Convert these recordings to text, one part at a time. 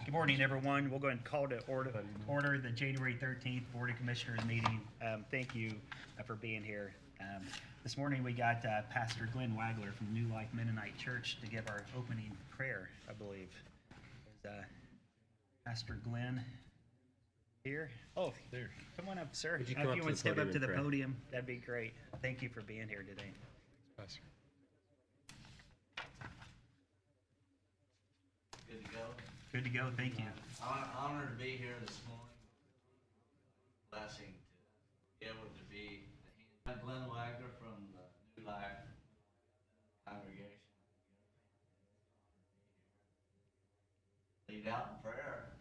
Good morning, everyone. We'll go ahead and call to order the January 13th Board of Commissioners meeting. Thank you for being here. This morning we got Pastor Glenn Wagler from New Life Mennonite Church to give our opening prayer, I believe. Is Pastor Glenn here? Oh, There. come on up, sir. Would you If come up you to would the step up podium to the and pray? podium, that'd be great. Thank you for being here today. Pastor. Good to go. Good to go. Thank you. Honored to be here this morning. Blessing to be able to be the Glenn Wagner from the New Life congregation. Lead out in prayer.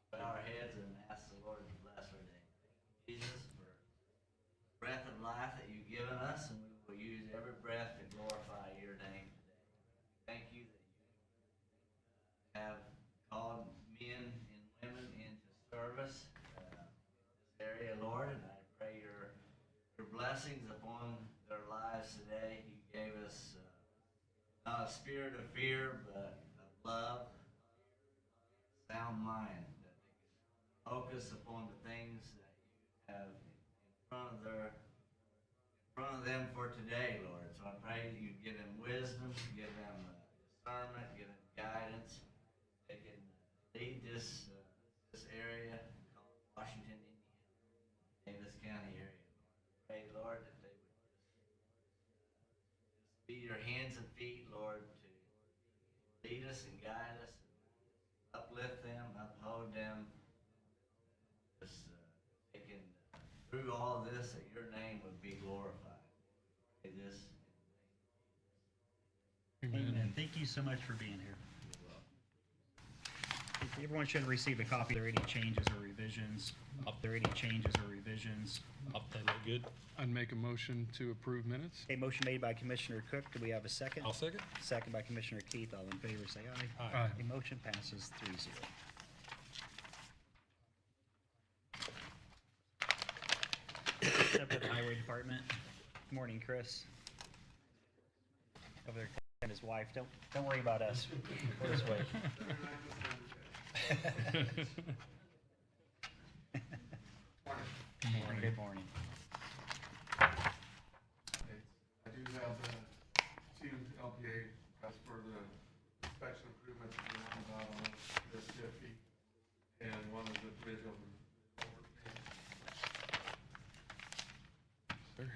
Bow our heads and ask the Lord to bless our day. Jesus, for the breath of life that you've given us, and we will use every breath to glorify your name today. Thank you that you have called men and women into service in this area, Lord, and I pray your blessings upon their lives today. You gave us not a spirit of fear, but of love, sound mind, that they can focus upon the things that you have in front of them for today, Lord. So I pray that you give them wisdom, give them discernment, give them guidance. They can lead this area called Washington, Indiana, Davis County area. Pray, Lord, that they would just be your hands and feet, Lord, to lead us and guide us, and uplift them, uphold them. Just they can, through all of this, that your name would be glorified. Pray this. Amen. Thank you so much for being here. Everyone should have received a copy. Are there any changes or revisions? Are there any changes or revisions? They look good. I'd make a motion to approve minutes. A motion made by Commissioner Cook. Do we have a second? I'll second. Second by Commissioner Keith. All in favor, say aye. Aye. The motion passes 3-0. Up to the Highway Department. Good morning, Chris. Over there, and his wife. Don't worry about us. We're this way. Good morning. Good morning. I do have the two LPA as for the inspection improvements that we're on about on this Jiffy, and one is the bridge over. Sir.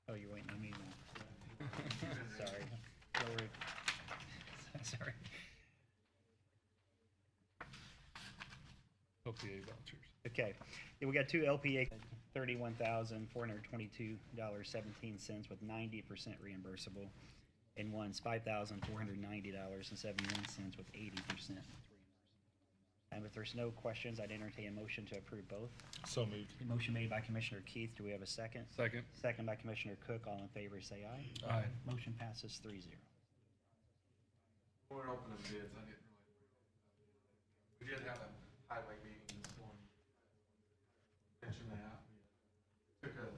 Oh, you're waiting on me now. Sorry. Sorry. Sorry. LPA vouchers. Okay. Yeah, we got two LPA, $31,422.17 with 90% reimbursable, and one's $5,490.71 with 80% reimbursable. And if there's no questions, I'd entertain a motion to approve both. So moved. A motion made by Commissioner Keith. Do we have a second? Second. Second by Commissioner Cook. All in favor, say aye. Aye. Motion passes 3-0. When we're opening bids, I didn't really. We did have a highway meeting this morning. Mention that. We took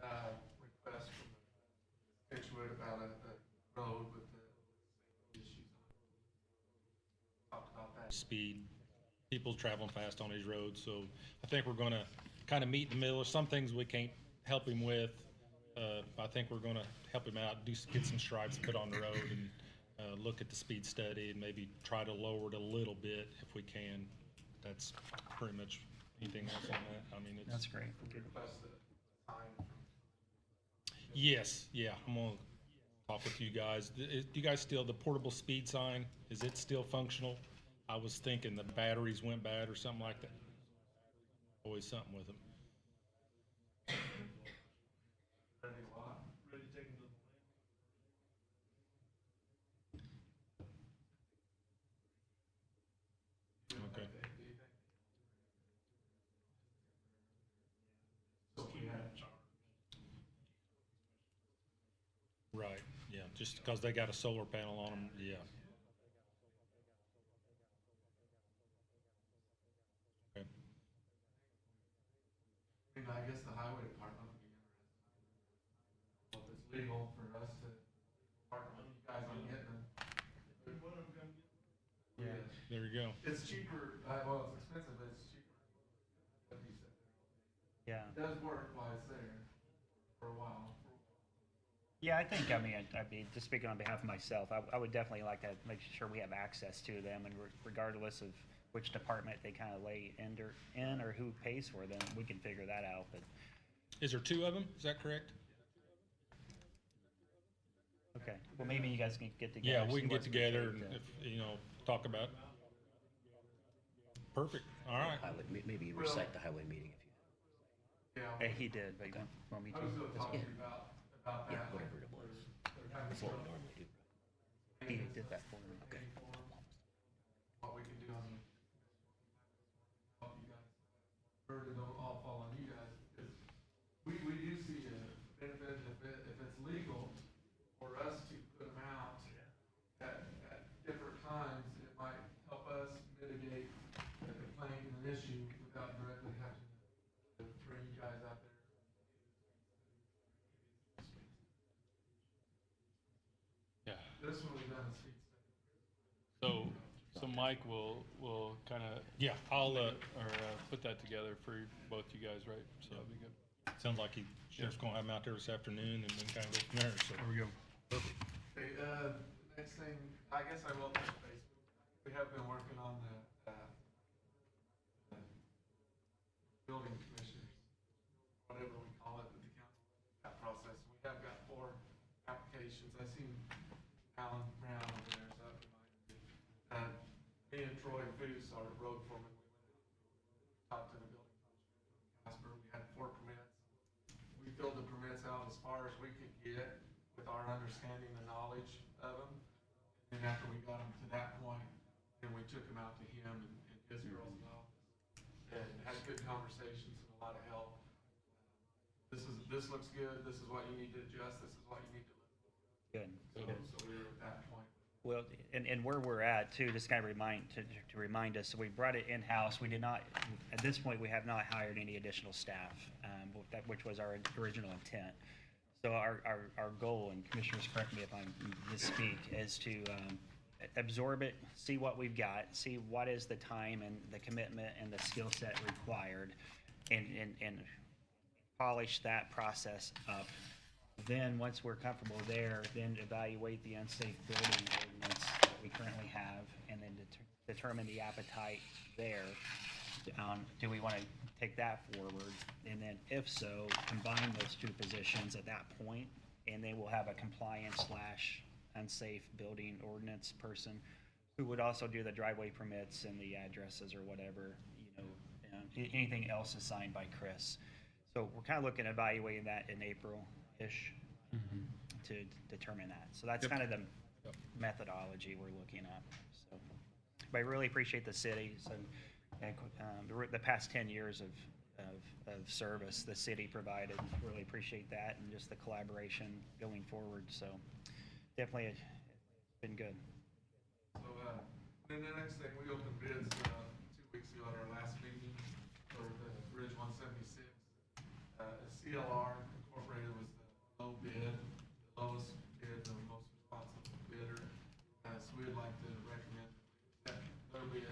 a request from Pitchwood about a road with the issues on it. Talked about that. Speed. People traveling fast on these roads, so I think we're gonna kind of meet in the middle. Some things we can't help him with. I think we're gonna help him out, get some stripes put on the road, and look at the speed study and maybe try to lower it a little bit if we can. That's pretty much. Anything else on that? I mean, it's. That's great. Good. Request the time from. Yes, yeah, I'm gonna talk with you guys. Do you guys still, the portable speed sign, is it still functional? I was thinking the batteries went bad or something like that. Always something with them. Ready to walk? Ready to take them to the land? Okay. Do you think? So we had Right, yeah, just because they got a solar panel on them, yeah. legal for us to partner with you guys on getting them. Yeah. There you go. It's cheaper, well, it's expensive, but it's cheaper. What you said. Yeah. It does work while it's there for a while. Yeah, I think, I mean, just speaking on behalf of myself, I would definitely like to make sure we have access to them, and regardless of which department they kind of lay in or who pays for them, we can figure that out, but, Is there 2 of them? Is that correct? okay. Well, maybe you guys can get together. Yeah, we see can what get we can together do and, to- if, you know, talk about. Perfect. All right. Highway, maybe recite the highway meeting if you, Yeah. He did, but you want me I was to? gonna talk to you about yeah, that. whatever it was. They're kind of That's what we normally do. He did that for me. Okay. What we can do on the, help you guys, burden don't all fall on you guys, because we do see a benefit if it's legal for us to put them out at different times, it might help us mitigate a complaint and an issue without directly having to bring you guys out there. Yeah, This one we've done a speed study. so Mike will kind of, Yeah, I'll, put that together for both you guys, right? So that'll be good. sounds like sheriff's gonna have them out there this afternoon and then kind of go from there, so. There we go. Okay, next thing, I guess I will touch base. We have been working on the building commissioners, whatever we call it, with the council, that process. We have got 4 applications. I seen Alan Brown over there, so that reminded me. Me and Troy Foos, our road foreman, we went out, talked to the building commissioner from Casper. We had 4 permits. We filled the permits out as far as we could get with our understanding and knowledge of them. And after we got them to that point, then we took them out to him and his girls in the office. And had good conversations and a lot of help. This looks good, this is what you need to adjust, this is what you need to look Good. at. So we were at that point. Well, and where we're at too, just kind of to remind us, we brought it in-house. We did not, at this point, we have not hired any additional staff, which was our original intent. So our goal, and commissioners, correct me if I misspeak, is to absorb it, see what we've got, see what is the time and the commitment and the skill set required, and polish that process up. Then, once we're comfortable there, then evaluate the unsafe building ordinance that we currently have, and then determine the appetite there. Do we want to take that forward? And then, if so, combine those 2 positions at that point, and then we'll have a compliance / unsafe building ordinance person who would also do the driveway permits and the addresses or whatever, anything else assigned by Chris. So we're kind of looking at evaluating that in April-ish to determine that. So that's kind of the methodology we're looking at. So, but I really appreciate the cities and the past 10 years of service the city provided. Really appreciate that, and just the collaboration going forward. So definitely it's been good. So, then the next thing, we opened bids, 2 weeks ago at our last meeting for the Bridge 176. CLR Incorporated was the low bid, the lowest bid, the most responsive bidder. So we would like to recommend that their bid.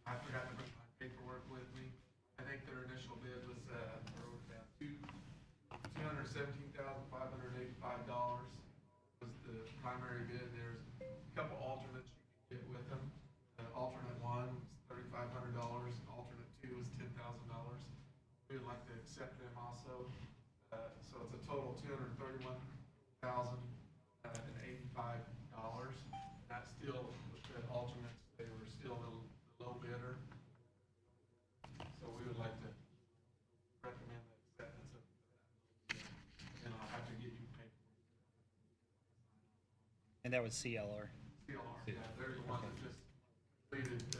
I forgot to bring my paperwork with me. I think their initial bid was, $217,585 was the primary bid. There's a couple alternates you can get with them. Alternate 1 was $3,500, alternate 2 was $10,000. We would like to accept them also. So it's a total $231,085. That's still, with the alternates, they were still the low bidder. So we would like to recommend the acceptance of that. And I'll have to get you paperwork. And that was CLR. CLR, yeah, they're the one that just completed the,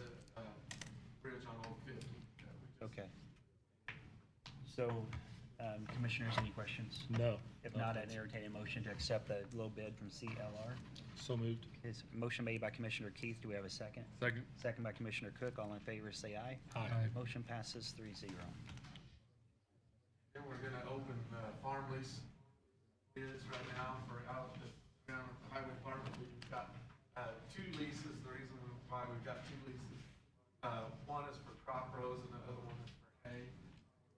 bridge on Old 50. that we just- Okay. So, commissioners, any questions? No. If not, I'd entertain a motion to accept the low bid from CLR. So moved. Is motion made by Commissioner Keith. Do we have a second? Second. Second by Commissioner Cook. All in favor, say aye. Aye. Motion passes 3-0. Then we're gonna open, farm lease bids right now for out at the, down at the highway department. We've got, two leases. The reason why we've got two leases, one is for crop rows and the other one is for hay.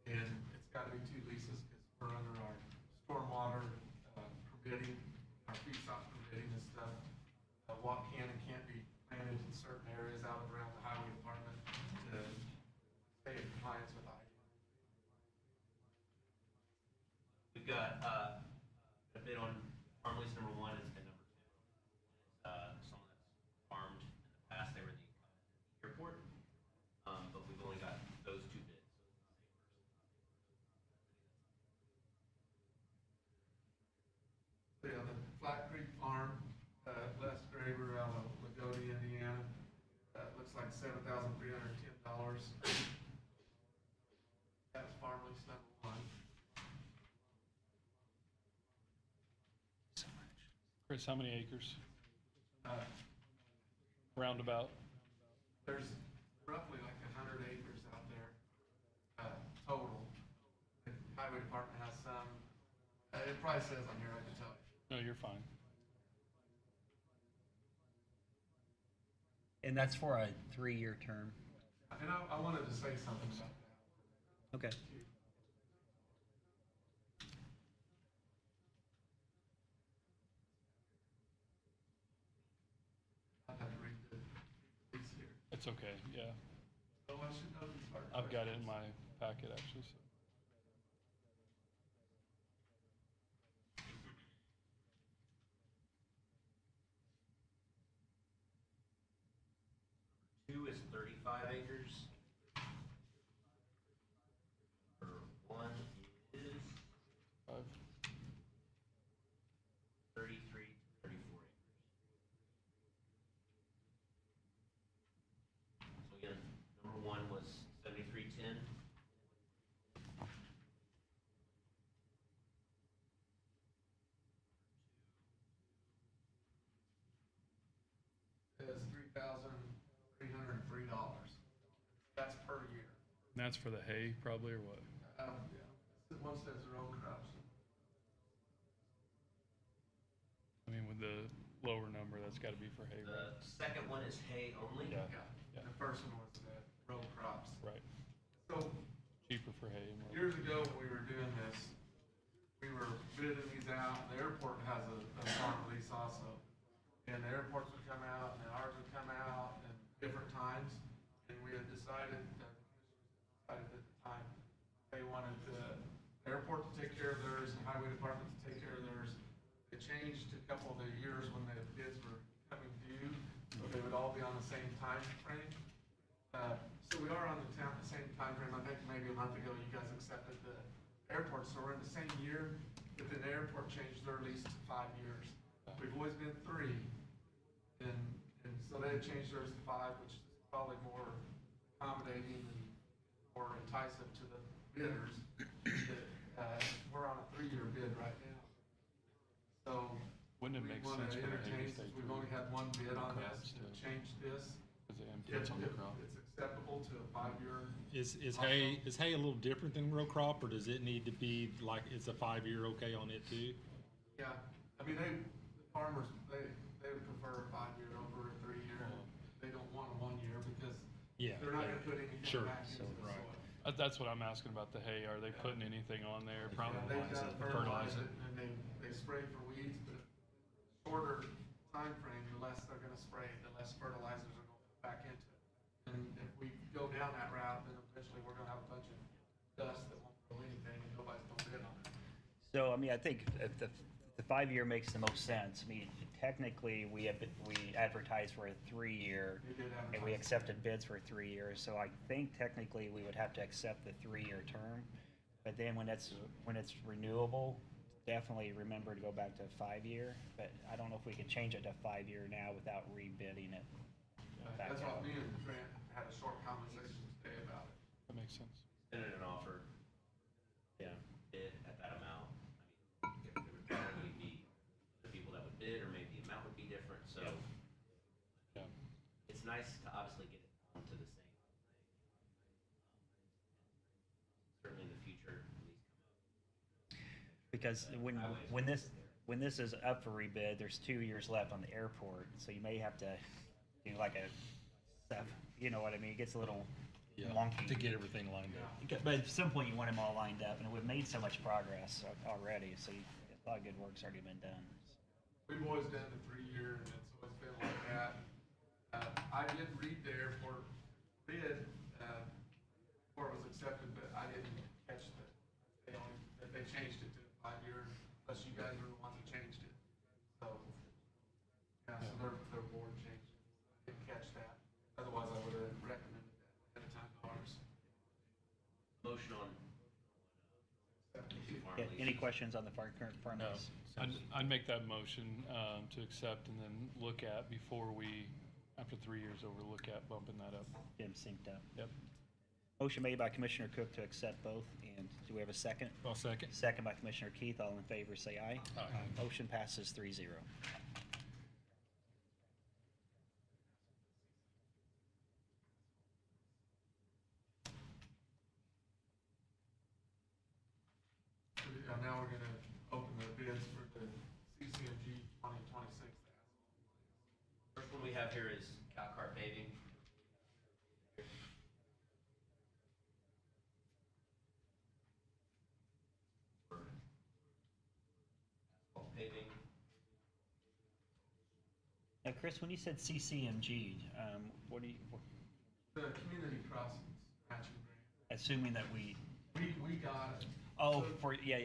And it's gotta be two leases because we're under our stormwater, permitting, our feedstock permitting and stuff. What can and can't be planted in certain areas out around the highway department to stay in compliance with I. We've got, a bid on farm lease number 1 and number 2. Someone that's farmed in the past, they were the airport, but we've only got those 2 bids. Yeah, the Flat Creek Farm, Les Graver out of Lagodi, Indiana. Looks like $7,310. That's farm lease number 1. Chris, how many acres? Uh, Roundabout? There's roughly like 100 acres out there, total. The highway department has some, it probably says on here, I can tell you. No, you're fine. And that's for a 3-year term. And I wanted to say something about that. Okay. I have to read the piece here. It's okay, yeah. So I should know these hard I've got it in questions. my packet, actually, so. Two is 35 acres. Number 1 is 5. 33 to 34 acres. So again, number 1 was 7310. Is $3,303. That's per year. And that's for the hay, probably, or what? Yeah. One says row crops. I mean, with the lower number, that's gotta be for hay, The right? second one is hay only. Yeah, Yeah. yeah. The first one was the row crops. Right. So Cheaper for hay and more. years ago, when we were doing this, we were bidding these out. The airport has a farm lease also. And the airports would come out and ours would come out at different times. And we had decided, decided at the time, they wanted the airport to take care of theirs and highway department to take care of theirs. It changed a couple of the years when the bids were coming due, so they would all be on the same time frame. So we are on the same time frame. I think maybe a month ago you guys accepted the airport, so we're in the same year, but then the airport changed their lease to 5 years. We've always been 3, and so they had changed theirs to 5, which is probably more accommodating and more enticing to the bidders. We're on a 3-year bid right now. So Wouldn't it we make want sense to for the hay entertain, to stay since we've through? only had one bid on Crops this, to too. change this. Cause the If inputs on the crop. it's acceptable to a 5-year, Is hay a little different than row crop, or does it need to be like, is a 5-year okay on it too? yeah, I mean, the farmers, they would prefer a 5-year over a 3-year. They don't want a 1-year because Yeah. they're not gonna put anything Sure. back into the right. soil. That's what I'm asking about the hay. Are they putting anything on there? Probably. Yeah, they've got Fertilize fertilizer it. and they spray for weeds, but shorter time frame, the less they're gonna spray, the less fertilizers are going back into it. And if we go down that route, then eventually we're gonna have a bunch of dust that won't grow anything and nobody's gonna bid on it. So, I mean, I think if the 5-year makes the most sense. I mean, technically, we advertised for a 3-year, We did and we advertise. accepted bids for 3 years. So I think technically we would have to accept the 3-year term. But then when it's renewable, definitely remember to go back to 5-year. But I don't know if we could change it to 5-year now without rebidding it. back That's out. what me and Grant had a short conversation today about it. That makes sense. Extended an offer. Yeah. Bid at that amount. I mean, there would probably be the people that would bid, or maybe the amount would be different, so. Yeah. It's nice to obviously get it down to the same. Certainly in the future, at least come up. Because when this is up for rebid, there's 2 years left on the airport, so you may have to do like a stuff, you know what I mean? It gets a little Yeah, wonky. to get everything lined up. But at some point, you want them all lined up, and we've made so much progress already, so a lot of good work's already been done. We've always done the 3-year, and it's always been like that. I did read the airport bid, before it was accepted, but I didn't catch that they changed it to 5-year, unless you guys were the ones that changed it. So, yeah, so their board changed it. I didn't catch that. Otherwise, I would have recommended that ahead of time to ours. Motion on two farm Yeah, leases. any questions on the current farm No. lease? I'd make that motion to accept and then look at before we, after 3 years over, look at bumping that up. Get them synced up. Yep. Motion made by Commissioner Cook to accept both, and do we have a second? I'll second. Second by Commissioner Keith. All in favor, say aye. Aye. Motion passes 3-0. Now we're gonna open the bids for the CCMG 2026. First one we have here is Calcar paving. For asphalt paving. Now, Chris, when you said CCMG, what do you, The community crossings matching grant. assuming that we, We got it. oh, So for, yeah,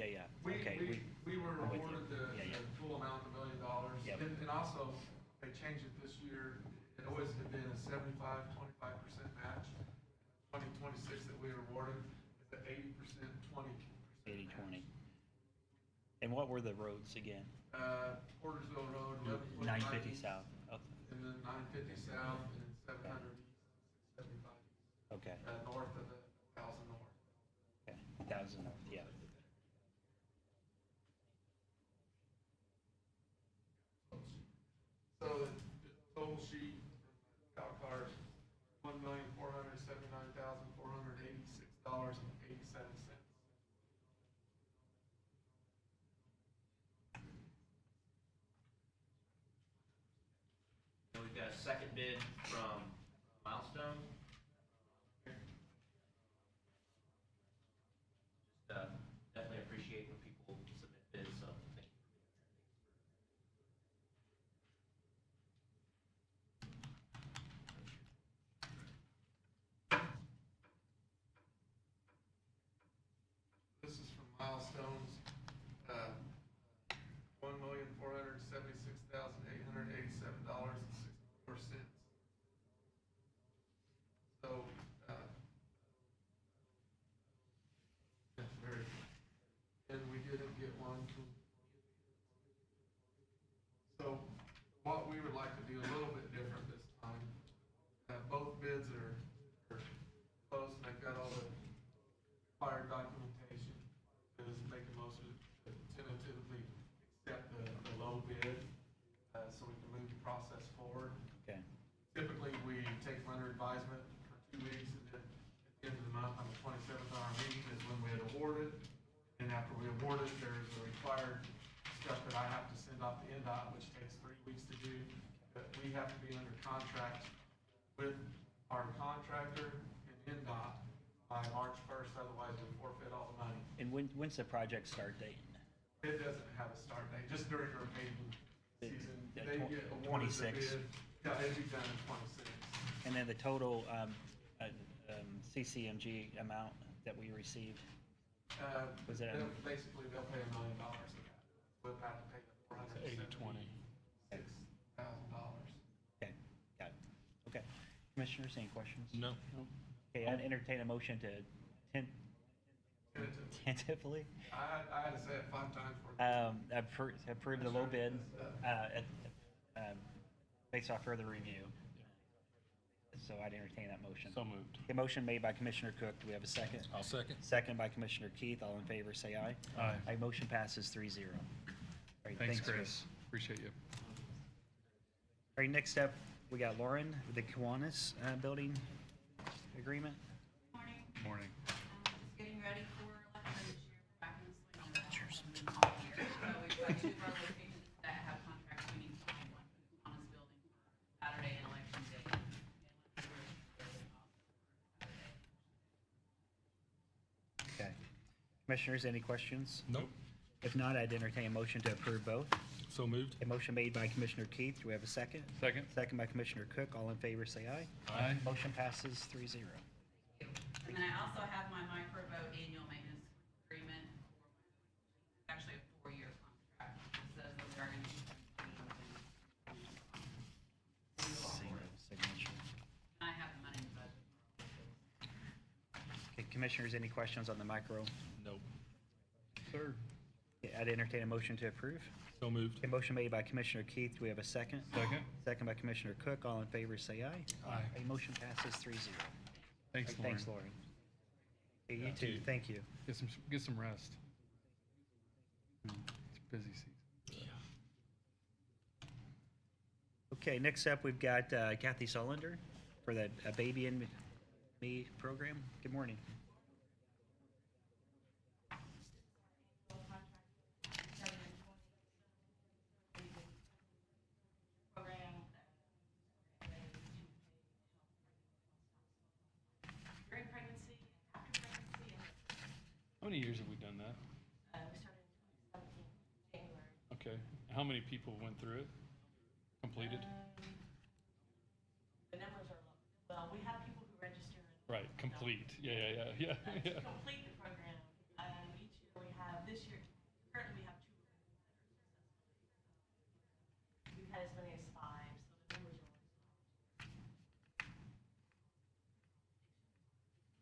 okay. We were I'm with you. awarded the Yeah, yeah. full amount of $1 million. Yep. And also, they changed it this year. It always had been a 75, 25% match. 2026 that we were awarded is at 80%, 20%. 80/20. And what were the roads again? Portersville Road, 1145 950 east, south. Oh, and then 950 south, and then 700 east, 75 east, okay, north of the 1,000 north. okay. 1,000 north, yeah. So the total sheet from Calcar is $1,479,486.87. And we've got a second bid from Milestone. Just definitely appreciate when people submit bids, so thank you. This is from Milestones, $1,476,887.64. So, that's very, and we didn't get one from. So, what we would like to do a little bit different this time, both bids are close, and they've got all the required documentation, is making most of it tentatively accept the low bid, so we can move the process forward. Okay, Typically, we take them under advisement for 2 weeks, and then at the end of the month, on the 27th, our meeting is when we had awarded. And after we award it, there's a required stuff that I have to send off to NDOT, which takes 3 weeks to do. But we have to be under contract with our contractor and NDOT by March 1st, otherwise we forfeit all the money. and when's the project start date? It doesn't have a start date, just during our paving season. The They get awarded the 26. bid. Yeah, it'd be done in 26. And then the total CCMG amount that we received? Was it a- Basically, they'll pay $1 million of that. We'll have to pay the $80/20. $476,000. Okay, got it. Okay. Commissioners, any questions? No. Okay, I'd entertain a motion to tentatively I had to say it 5 times for. approve the low bid based off further review. So I'd entertain that motion. So moved. A motion made by Commissioner Cook. Do we have a second? I'll second. Second by Commissioner Keith. All in favor, say aye. Aye. Aye, motion passes 3-0. All right, Thanks, Chris. Appreciate you. All right, next up, we got Lauren with the Kiwanis building agreement. Morning. Morning. Just getting ready for election this year. Back in the swing of it. got two of our locations that have contracts we need to sign, one on this building for Saturday and election day. And one for Saturday. Okay. Commissioners, any questions? Nope. If not, I'd entertain a motion to approve both. So moved. A motion made by Commissioner Keith. Do we have a second? Second? Second by Commissioner Cook. All in favor, say aye. Aye. Motion passes 3-0. And then I also have my microvote annual maintenance agreement for actually a 4-year contract. It says that they're going to Single signature. I have the money in the budget. Okay, Commissioners, any questions on the micro? Nope. Sir. Yeah, I'd entertain a motion to approve. So moved. A motion made by Commissioner Keith. Do we have a second? Second? Second by Commissioner Cook. All in favor, say aye. Aye. A motion passes 3-0. Thanks, Lauren. Thanks, Lori. Hey, you Yeah, too. you. Thank you. Get some rest. It's busy season. Okay, next up, we've got Kathy Solinder for the Baby and Me program. Good morning. During pregnancy, after pregnancy, How many years have we done that? we started in 2017, January. Okay. How many people went through it? Completed? The numbers are low. Well, we have people who register. and Right, don't. complete. Yeah. To complete the program, each year we have, this year, currently we have 2 that are successfully. We've had as many as 5, so the numbers are always low.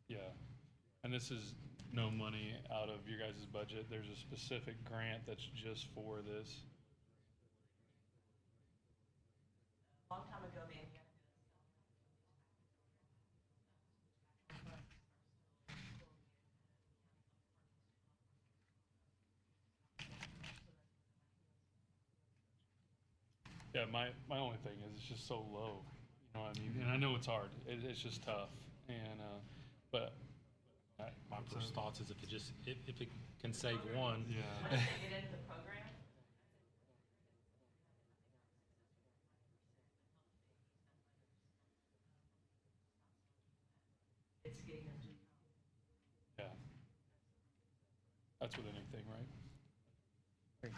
Yeah. And this is no money out of your guys' budget. There's a specific grant that's just for this. A long time ago, the Indiana Yeah, my only thing is it's just so low. You know what I mean? And I know it's hard. It's just tough. And, but. My first thoughts is if it can save one. Yeah. Once they get into the program, it's getting them to come. Yeah. That's with anything, right?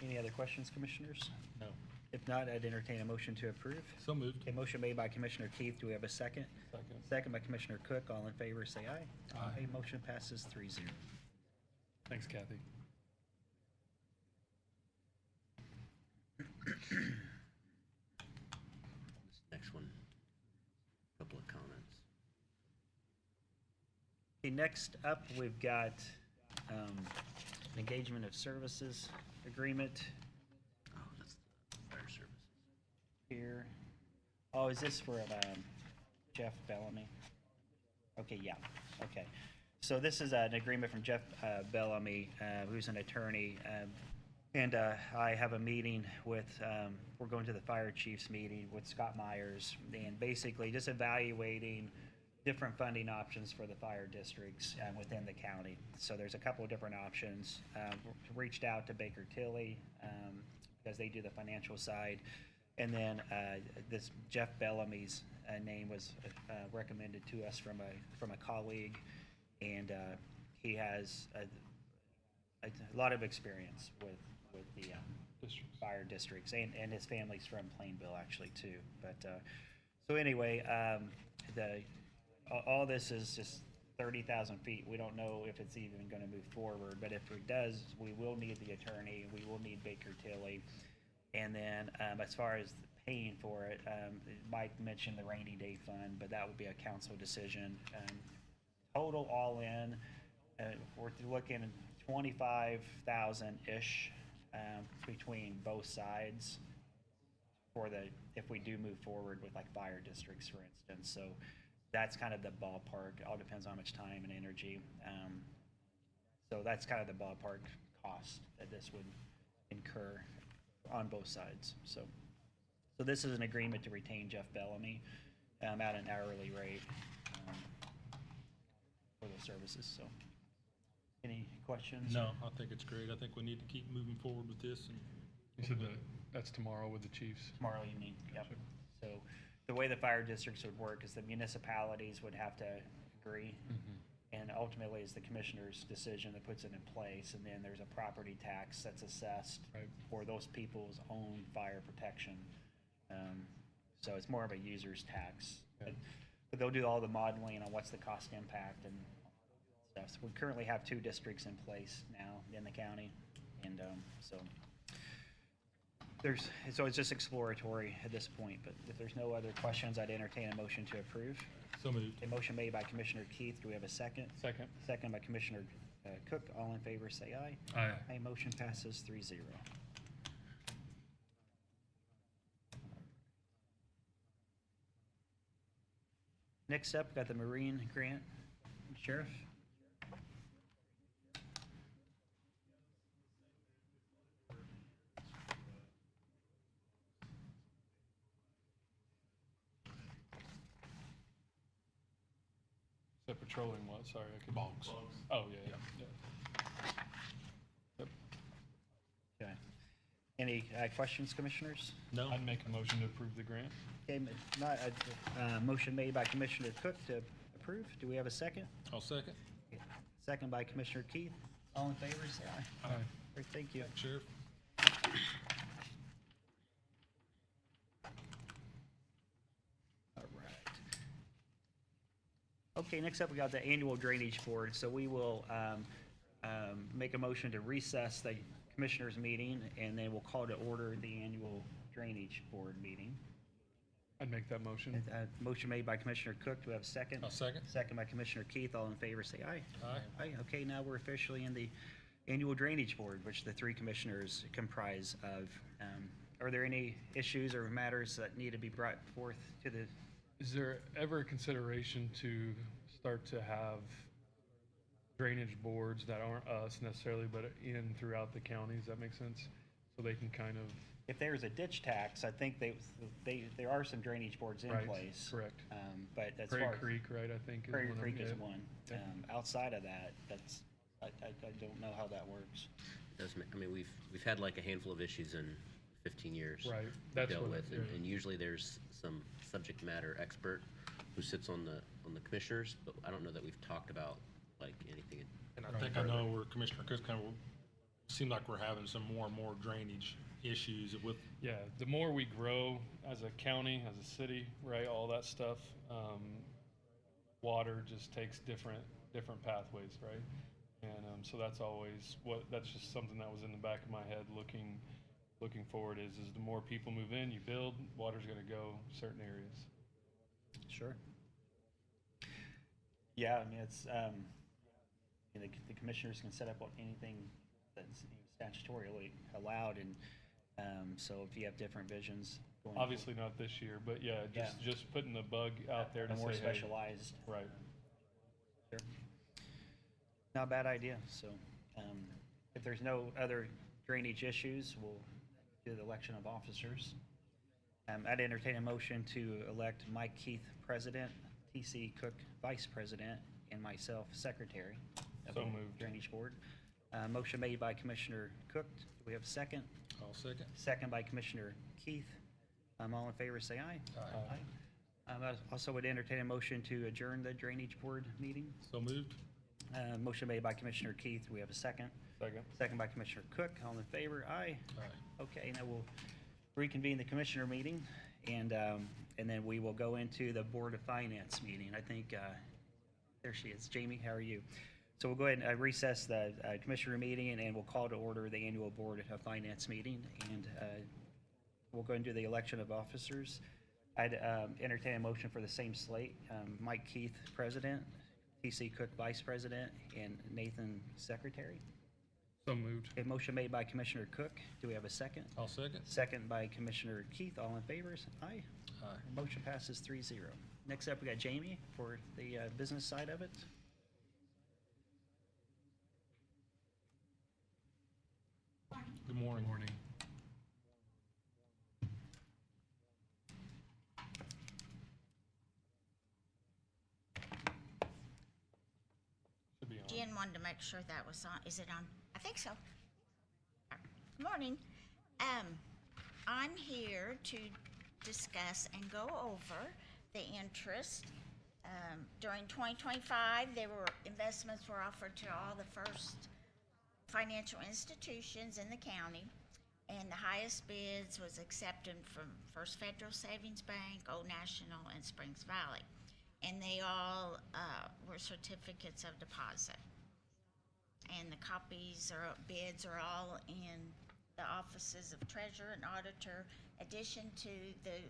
Any other questions, Commissioners? No. If not, I'd entertain a motion to approve. So moved. A motion made by Commissioner Keith. Do we have a second? Second. Second by Commissioner Cook. All in favor, say aye. Aye. A motion passes 3-0. Thanks, Kathy. This next one, couple of comments. Okay, next up, we've got an engagement of services agreement Oh, that's the fire services. here. Oh, is this for Jeff Bellamy? Okay, yeah, okay. So this is an agreement from Jeff Bellamy, who's an attorney. And I have a meeting with, we're going to the fire chief's meeting with Scott Myers, and basically just evaluating different funding options for the fire districts within the county. So there's a couple of different options. Reached out to Baker Tilly because they do the financial side. And then this Jeff Bellamy's name was recommended to us from a colleague, and he has a lot of experience with the Districts. fire districts, and his family's from Plainville actually too. But so anyway, all this is just 30,000 feet. We don't know if it's even going to move forward, but if it does, we will need the attorney. We will need Baker Tilly. And then as far as paying for it, Mike mentioned the rainy day fund, but that would be a council decision. Total all in, we're looking 25,000-ish between both sides for if we do move forward with like fire districts, for instance. So that's kind of the ballpark. It all depends on how much time and energy. So that's kind of the ballpark cost that this would incur on both sides. So this is an agreement to retain Jeff Bellamy at an hourly rate for those services. So any questions? No, I think it's great. I think we need to keep moving forward with this and You said that's tomorrow with the chiefs? tomorrow evening, yep. So the way the fire districts would work is the municipalities would have to agree, and ultimately it's the commissioner's decision that puts it in place, and then there's a property tax that's assessed Right. for those people's own fire protection. So it's more of a user's tax. Yeah. But they'll do all the modeling on what's the cost impact and stuff. So we currently have 2 districts in place now in the county, and so it's just exploratory at this point, but if there's no other questions, I'd entertain a motion to approve. So moved. A motion made by Commissioner Keith. Do we have a second? Second. Second by Commissioner Cook. All in favor, say aye. Aye. Aye, motion passes 3-0. Next up, got the Marine Grant. Sheriff? Is that patrolling what? Sorry, I could. Bogs. Oh, yeah. Yep. Okay. Any questions, commissioners? No? I'd make a motion to approve the grant. Okay, motion made by Commissioner Cook to approve. Do we have a second? I'll second. Second by Commissioner Keith. All in favor, say aye. Aye. Great, thank you. Sheriff? All right. Okay, next up, we got the annual drainage board. So we will make a motion to recess the commissioners' meeting, and then we'll call to order the annual drainage board meeting. I'd make that motion. Motion made by Commissioner Cook. Do we have a second? I'll second. Second by Commissioner Keith. All in favor, say aye. Aye. Aye. Okay, now we're officially in the annual drainage board, which the 3 commissioners comprise of. Are there any issues or matters that need to be brought forth to the, Is there ever a consideration to start to have drainage boards that aren't us necessarily, but in throughout the county? Does that make sense? So they can kind of. if there's a ditch tax, I think there are some drainage boards in Right, place. correct. But as Prairie far as. Creek, right, I think. Prairie one of Creek them, is yeah. one. Yeah. Outside of that, I don't know how that works. I mean, we've had like a handful of issues in 15 years. Right, we've that's dealt what with, it- and usually there's some subject matter expert who sits on the commissioners, but I don't know that we've talked about like anything. And I think I know where Commissioner Cook's kind of, seem like we're having some more and more drainage issues with, Yeah, the more we grow as a county, as a city, right, all that stuff, water just takes different pathways, right? And so that's just something that was in the back of my head looking forward is the more people move in, you build, water's gonna go certain areas. Sure. Yeah, I mean, it's, the commissioners can set up anything that's statutorily allowed, and so if you have different visions. going forward, Obviously not this year, but yeah, just putting the bug out there to the say, more hey. specialized. Right. Sure. Not a bad idea, so if there's no other drainage issues, we'll do the election of officers. I'd entertain a motion to elect Mike Keith President, T.C. Cook Vice President, and myself Secretary of So the moved. Drainage Board. Motion made by Commissioner Cook. Do we have a second? I'll second. Second by Commissioner Keith. All in favor, say aye. Aye. I also would entertain a motion to adjourn the Drainage Board meeting. So moved. Motion made by Commissioner Keith. We have a second. Second. Second by Commissioner Cook. All in favor? Aye. Aye. Okay, now we'll reconvene the commissioner meeting, and then we will go into the Board of Finance meeting. I think, there she is. Jamie, how are you? So we'll go ahead and recess the commissioner meeting, and we'll call to order the annual Board of Finance meeting, and we'll go into the election of officers. I'd entertain a motion for the same slate. Mike Keith, President, T.C. Cook, Vice President, and Nathan, Secretary. So moved. A motion made by Commissioner Cook. Do we have a second? I'll second. Second by Commissioner Keith. All in favor? Aye. Aye. Motion passes 3-0. Next up, we got Jamie for the business side of it. Good morning. Morning. Should be on. Jen wanted to make sure that was on. Is it on? I think so. Good morning. I'm here to discuss and go over the interest. During 2025, investments were offered to all the first financial institutions in the county, and the highest bids was accepted from First Federal Savings Bank, Old National, and Springs Valley. And they all were certificates of deposit. And the bids are all in the offices of treasurer and auditor, addition to the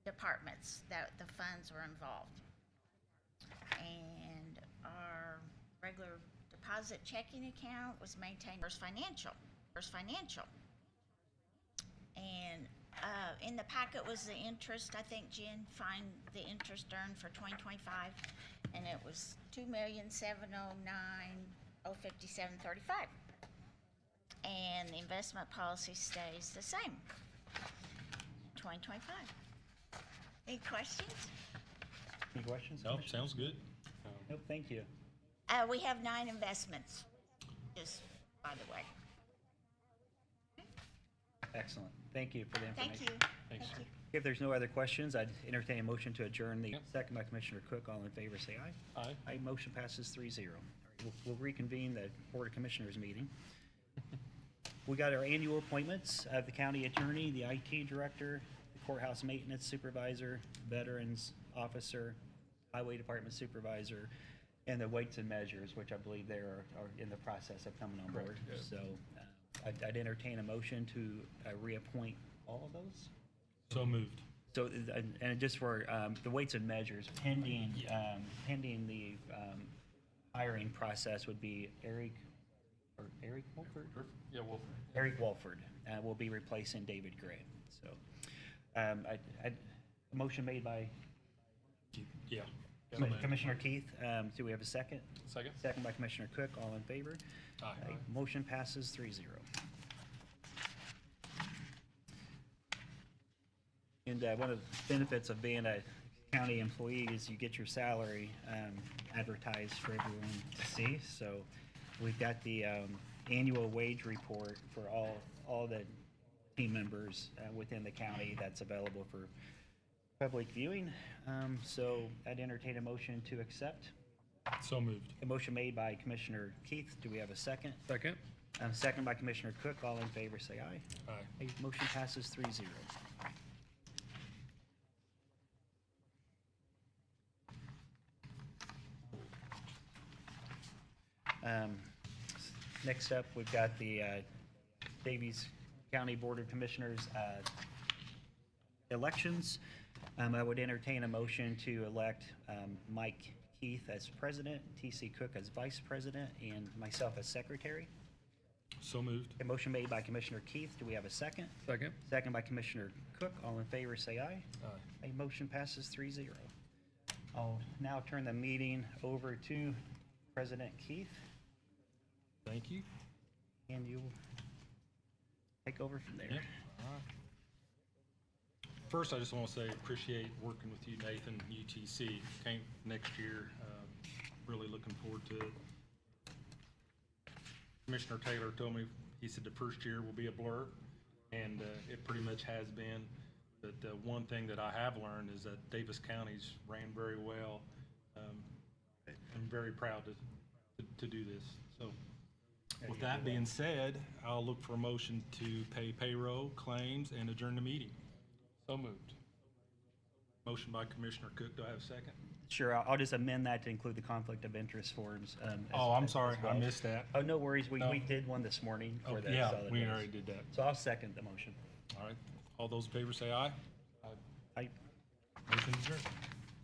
departments that the funds were involved. And our regular deposit checking account was maintained First Financial. And in the packet was the interest. I think Jen find the interest earned for 2025, and it was $2,709,057.35. And the investment policy stays the same. 2025. Any questions? Any questions? Nope, Commissioner? sounds good. Nope, thank you. We have 9 investments, just by the way. Excellent. Thank you for the information. Thank you. Thanks. Thank you. If there's no other questions, I'd entertain a motion to adjourn. The Yep. second by Commissioner Cook. All in favor, say aye. Aye. Aye, motion passes 3-0. All right, we'll reconvene the Board of Commissioners meeting. We got our annual appointments of the county attorney, the IT director, the courthouse maintenance supervisor, veterans officer, highway department supervisor, and the weights and measures, which I believe they are in the process of coming on board. Correct, yeah. So I'd entertain a motion to reappoint all of those. So moved. So, and just for the weights and measures, pending the hiring process would be Eric Wolford? Yeah, well, Eric Wolford will be replacing David Gray. So, a motion made by Yeah. Commissioner Keith. Do we have a second? second? Second by Commissioner Cook. All in favor? Aye. Motion passes 3-0. And one of the benefits of being a county employee is you get your salary advertised for everyone to see. So we've got the annual wage report for all the team members within the county that's available for public viewing. So I'd entertain a motion to accept. So moved. A motion made by Commissioner Keith. Do we have a second? Second? Second by Commissioner Cook. All in favor, say aye. Aye. Aye. Motion passes 3-0. Next up, we've got the Davies County Board of Commissioners elections. I would entertain a motion to elect Mike Keith as president, T.C. Cook as vice president, and myself as secretary. So moved. A motion made by Commissioner Keith. Do we have a second? Second? Second by Commissioner Cook. All in favor, say aye. Aye. A motion passes 3-0. I'll now turn the meeting over to President Keith, Thank you. and you will take over from there. Yep. First, I just want to say appreciate working with you, Nathan, UTC. Came next year. Really looking forward to it. Commissioner Taylor told me, he said the first year will be a blur, and it pretty much has been. But the one thing that I have learned is that Davis County's ran very well. I'm very proud to do this. So with that being said, I'll look for a motion to pay payroll, claims, and adjourn the meeting. So moved. Motion by Commissioner Cook. Do I have a second? Sure, I'll just amend that to include the conflict of interest forms. Oh, I'm as sorry. I well. missed that. Oh, no worries. We No. did one this morning Oh, for the yeah, solid we waste. already did that. So I'll second the motion. All right. All those in favor say aye. Aye. Meeting's adjourned.